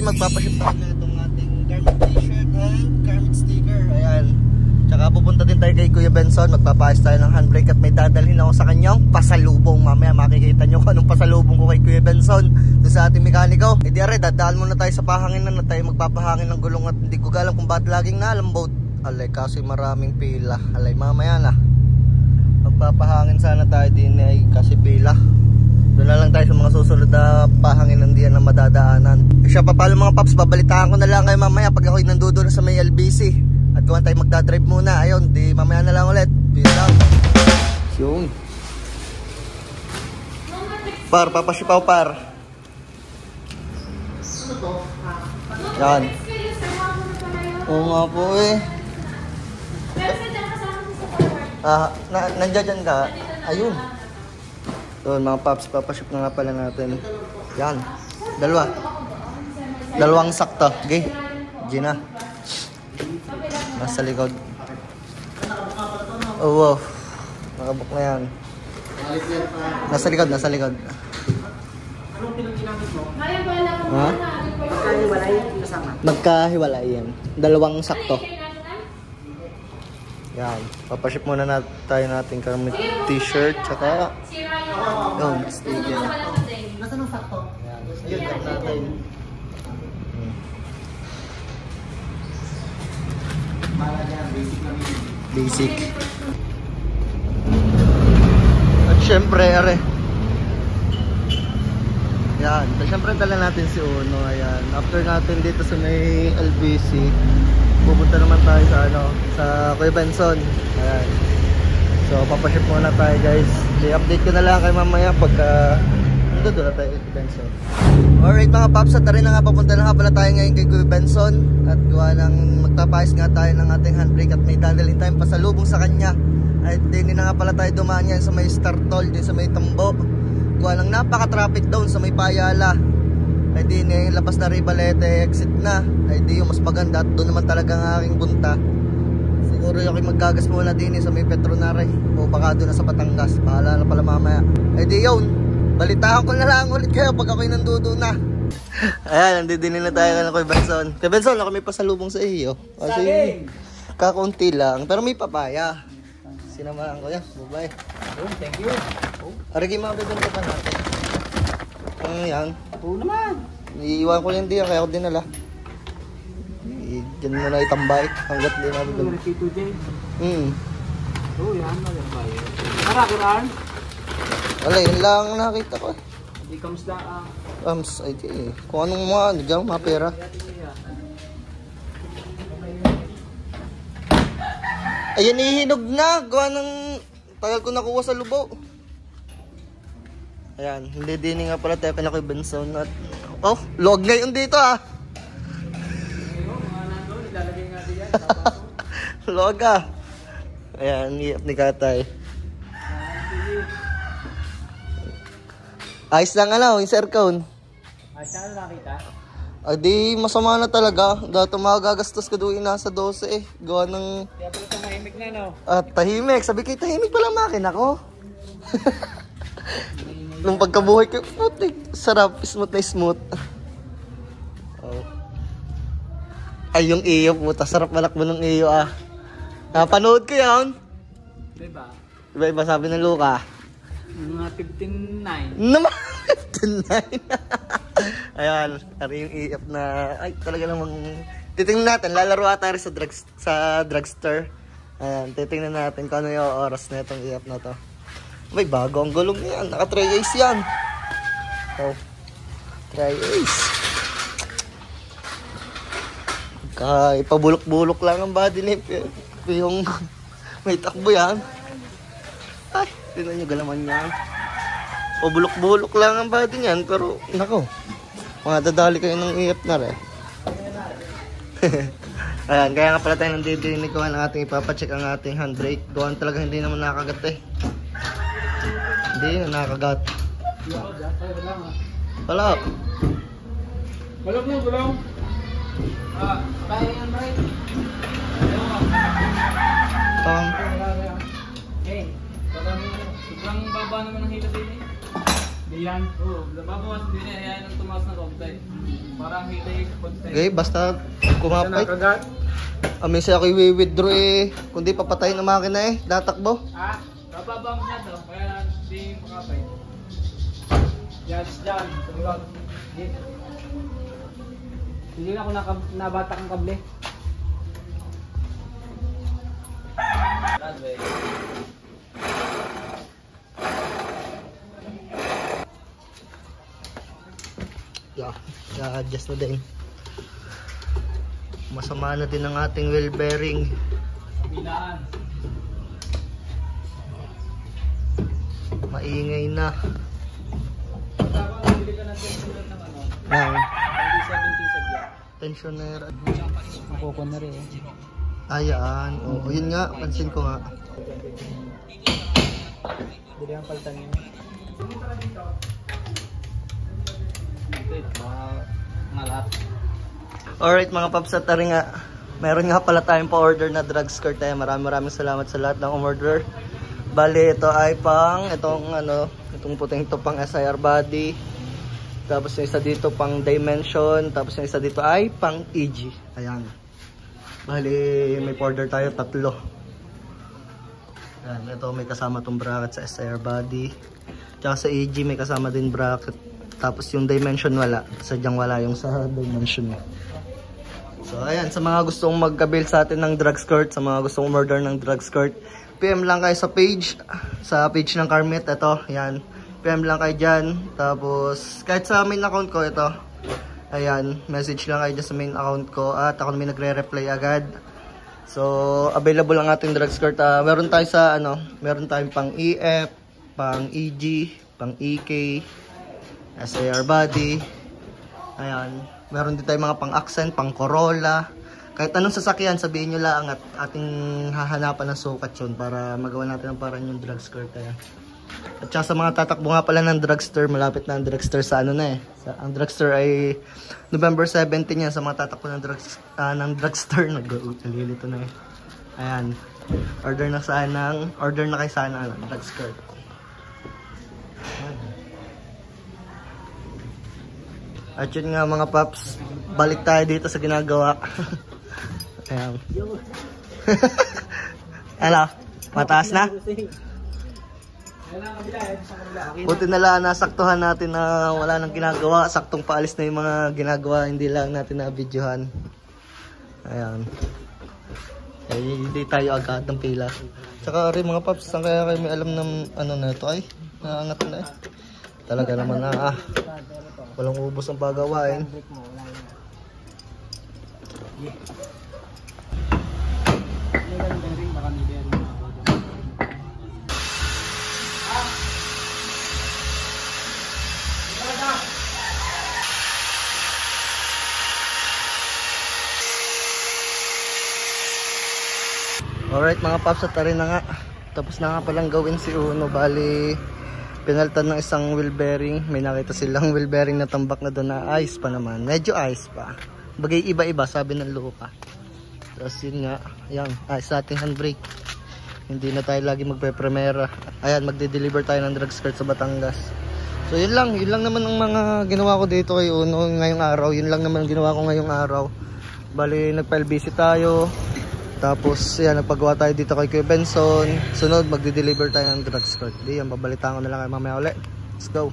magpapaship tayo na itong ating garment t-shirt and garment sticker. Ayan. Tsaka pupunta din tayo kay Kuya Benson. Magpapaayos tayo ng handbrake at may dadalhin ako sa kanyang pasalubong. Mamaya makikita nyo kung anong pasalubong ko kay Kuya Benson doon sa ating mekaniko. E di are, dadaan muna tayo sa pahanginan na tayo magpapahangin ng gulong at hindi ko alam kung bakit laging nalambot. Alay, kasi maraming pila. Alay, mamaya na. Magpapahangin sana tayo din ay kasi pila. Doon na lang tayo sa mga susunod na pahanginan diyan na madadaanan. Siya pa pala mga paps, babalitaan ko na lang kayo mamaya pag ako'y nandoon sa may LBC. At kung tayo magdadrive muna, ayun, di mamaya na lang ulit. Peace out. Yung par, papasipaw par. Yan. Oo nga po eh. Nandiyan dyan ka. Ayun. Doon mga paps, papasip na nga pala natin. Yan. Dalawang sakto. Okay. Gina. Nasa likod. Oh wow. Nakabuk na yan. Nasa likod. Anong pinag-ginamit mo? Ha? Magkahiwalay kasama? Magkahiwalay yan. Dalawang sakto. Yan. Papaship muna tayo natin garment t-shirt. Tsaka yun, sticker. Nasaan ang sakto? Yan. Yun, cut natin. Basic. At syempre, are. Yan. Syempre tala natin si Uno. Ayan. After natin dito sa may LBC, pupunta naman tayo sa sa Kuya Benson. Ayan. So, papaship muna tayo guys. I-update ko na lang kayo mamaya pagka doon na tayo kay Benson. Alright mga paps, at rin na nga papunta na nga pala tayo ngayon kay Kuya Benson. At gawa ng magpapayos nga tayo ng ating handbrake at may dadalhin tayong pasalubong sa kanya. At din na nga pala tayo dumaan yan sa may Star Toll, din sa may Tambo. Gawa ng napaka-traffic down sa may Payala. Ay di labas na Ribalete, exit na. Ay di yung mas maganda at doon naman talaga ang aking bunta. Siguro yung maggagas muna din sa may Petronare o baka doon na sa Batangas. Bahala na pala mamaya. Ay di yun, balitaan ko na lang ulit kayo pag ako'y nandudo na. Ayan, nandidinin na tayo na kay Benson. Kay Benson, ako may pasalubong sa iyo. Kasi kakunti lang, pero may papaya. Sinamahan ko yan, bye-bye. Thank you. Arigay mga bibenta pa natin. Ayan. Oo naman. Iiwan ko yan diyan, kaya ako dinala. Diyan mo na itambay hanggat di mabibili. Tito J. Oo yan, magambay. Marakuraan? Wala, yun lang nakita ko. Hindi kamusta Ay di eh. Kung anong mga, nagyang mga pera. Ayan, ihinog na. Gawa ng tagal ko nakuha sa lubaw. Ayan, hindi din nga pala tayo kay Benson. At, oh, log na yun dito ah. Log ah. Ayan, iap ni Katay. Ayos lang yung sircone. Ayos lang nakita? Di masama na talaga. Dato magagastos ka doon nasa 12 eh. Gawa ng... Kaya pala tahimik na no? Tahimik. Sabi kay tahimik pala makina ko. Nung pagkabuhay ko, sarap. Smooth na smooth. Oh. Ay, yung iyo po. Sarap malakbo ng iyo ah. Napanood ko yan. Diba? Iba sabi ng Luka. Mga 15.9. Naman! 15.9. Ayan, ari yung EF na, ay talaga namang, titingnan natin, lalaro tayo sa drugstore. Ayan, titingnan natin kung ano yung oras na itong EF na to. May bago ang gulong yan, naka 3 ace yan. Oh, 3 ace. Ipabulok-bulok lang ang body nip. Yung may takbo yan. Ay, tingnan nyo galaman niya. Pabulok-bulok lang ang body niyan, pero nako, madadali kayo ng EF na rin. Ayan, kaya nga pala tayo nandidinig ko ang ating ipapacheck ang ating handbrake. Doon talaga hindi naman nakagat eh. Hindi na nakagat. Wala. Balog mo, balog. Kaya yan, right? Hey, sobrang baba naman ang hila din eh. Di Yan. Oo, nababawas din eh. Ayan ang tumaas na konti. Parang hindi konti. Okay, basta kumapay. Nakagat. Minsan ako i-withdraw eh. Kundi papatayin ang makina eh. Datakbo. Ah, nababa mo siya to. Kaya hindi makapay. Yan, dyan. Tumulog. Hindi na ako nabatak ang kable. Yeah, adjust na din. Masama na din ang ating wheel bearing. Bilaan. Maingay na. Tapos bili ka ng tensioner ng ano? Yan. 2017 sa biya. Tensioner. Makoko na rin. Ayan. Oo, yun nga. Pansin ko nga. Bili ang palitan niya. Mga lahat. Alright mga paps, at tari nga. Meron nga pala tayong pa-order na drug skirt. Maraming salamat sa lahat ng umorder. Bali, ito ay pang itong puting ito pang SIR body. Tapos yung isa dito pang dimension. Tapos yung isa dito ay pang EG. Ayan. Bali, may order tayo 3. Ayan, ito may kasama tong bracket sa SIR body. Tsaka sa EG may kasama din bracket. Tapos yung dimension wala. Sadyang wala yung sa dimension. So ayan, sa mga gustong magka-build sa atin ng drug skirt, sa mga gustong order ng drug skirt, PM lang kayo sa page ng Carmit. Ito, ayan. PM lang kayo dyan. Tapos kahit sa main account ko ito. Ayan, message lang kayo dyan sa main account ko at ako namin nagre-reply agad. So available ang ating drug skirt. Meron tayo sa meron tayong pang EF, pang EG, pang EK, SIR body. Ayan. Meron din tayong mga pang-accent, pang-Corolla. Kahit anong sasakyan, sabihin nyo lang at ating hahanapan ng sukat yun para magawa natin ang parang yung drug skirt. Ayan. At saka sa mga tatakbo nga pala ng drugstore, malapit na ang drugstore sa ang drugstore ay November 17 yan. Sa mga tatakbo ng drugstore, nalilito na eh. Ayan. Order na kayo sana ng drug skirt. Ayan. At yun nga mga paps, balik tayo dito sa ginagawa. Ayan. Ano? Mataas na? Buti na lang nasaktuhan natin na wala nang ginagawa. Saktong paalis na yung mga ginagawa, hindi lang natin na-videohan. Ayan. Hindi tayo agad ng pila. Tsaka rin mga paps, saan kaya kayo may alam ng na ito ay? Naangat na eh. Talaga naman na walang ubos ang pagawain. Alright mga paps, at rin na nga. Tapos na nga palang gawin si Uno. Bali, pinalitan ng isang wheel bearing. May nakita silang wheel bearing na tambak na doon na ice pa naman. Medyo ice pa. Bagay iba-iba, sabi ng lupa. Tapos yun nga, ayan, ice sa ating handbrake. Hindi na tayo lagi magpe-premera. Ayan, magde-deliver tayo ng drug skirt sa Batangas. So yun lang naman ang mga ginawa ko dito kay Uno ngayong araw. Yun lang naman ang ginawa ko ngayong araw. Bali, nagpa-LBC tayo. Tapos, yan, nagpagawa tayo dito kay Kuya Benson. Sunod, magde-deliver tayo ng drug skirt. Di, yan, babalitaan ko na lang kayo mamaya ulit. Let's go!